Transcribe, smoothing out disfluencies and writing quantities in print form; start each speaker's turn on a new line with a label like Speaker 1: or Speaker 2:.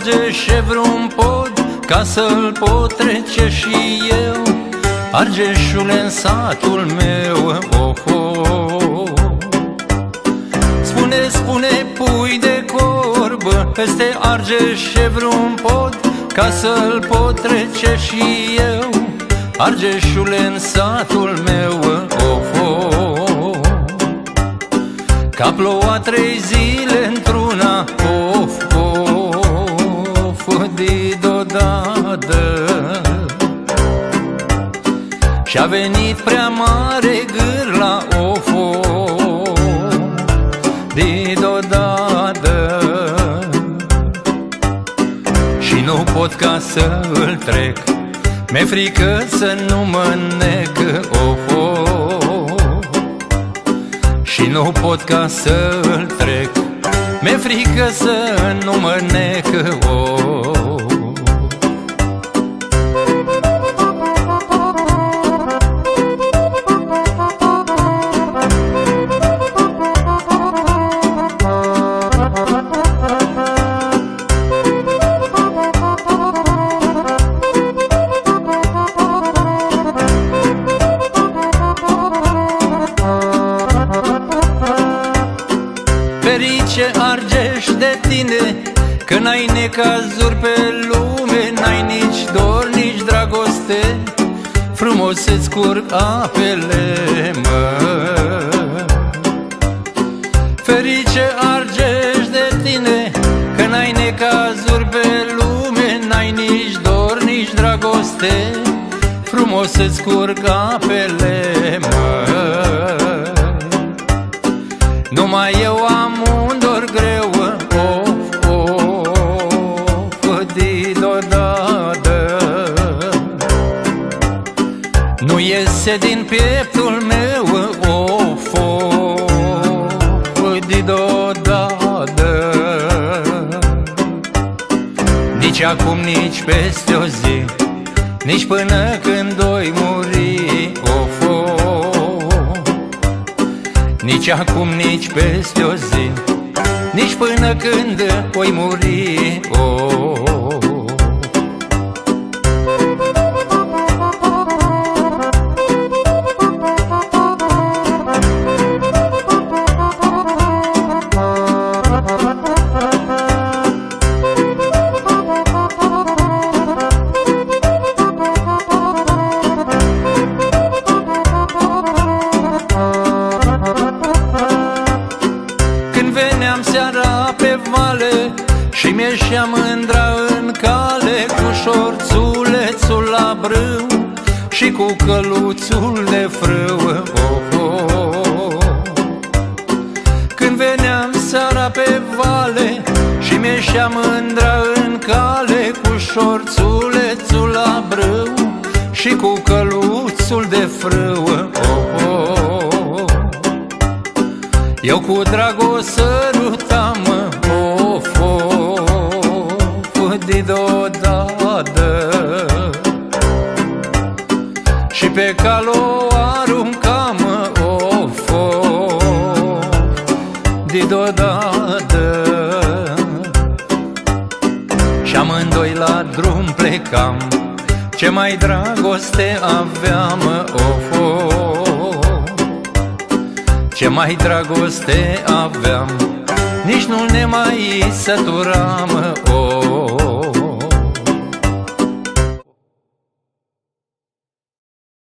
Speaker 1: Argeșe vreun pod ca să-l pot trece și eu, Argeșule, în satul meu, oh, oh. Spune, spune, pui de corbă, peste Argeșe vreun pod ca să-l pot trece și eu, Argeșule, în satul meu, oh, oh. Că a plouat 3 zile într-una, of, of, didodadă, și-a venit prea mare gârla, of, of, didodadă, și nu pot ca să-l trec, mi-e frică să nu mă nec, of, of, și nu pot ca să-l trec, mi-e frică să nu mă nec, oh. Ferice, Argeș, de tine, că n-ai necazuri pe lume, n-ai nici dor, nici dragoste, frumos îți curg apele, mă. Ferice, Argeș, de tine, că n-ai necazuri pe lume, n-ai nici dor, nici dragoste, frumos îți curg apele, mă. Numai eu am un dor greu, of, of, didodadă, nu iese din pieptul meu, of, of, didodadă, nici acum, nici peste o zi, nici până când oi muri, of, of, nici acum, nici peste o zi, nici până când voi muri, oh. Seara pe vale și mi-eșea mândra în cale, cu șorțulețul la brâu și cu căluțul de frâu, oh, oh. Când veneam seara pe vale și mi-eșea mândra în cale, cu șorțulețul la brâu și cu căluțul de frâu, oh, oh. Eu cu dragoste sărutam, of, of, didodadă, și pe cal o aruncam, of, of, didodadă, și amândoi la drum plecam, ce mai dragoste aveam, of, of, ce mai dragoste aveam, nici nu ne mai săturam, oh.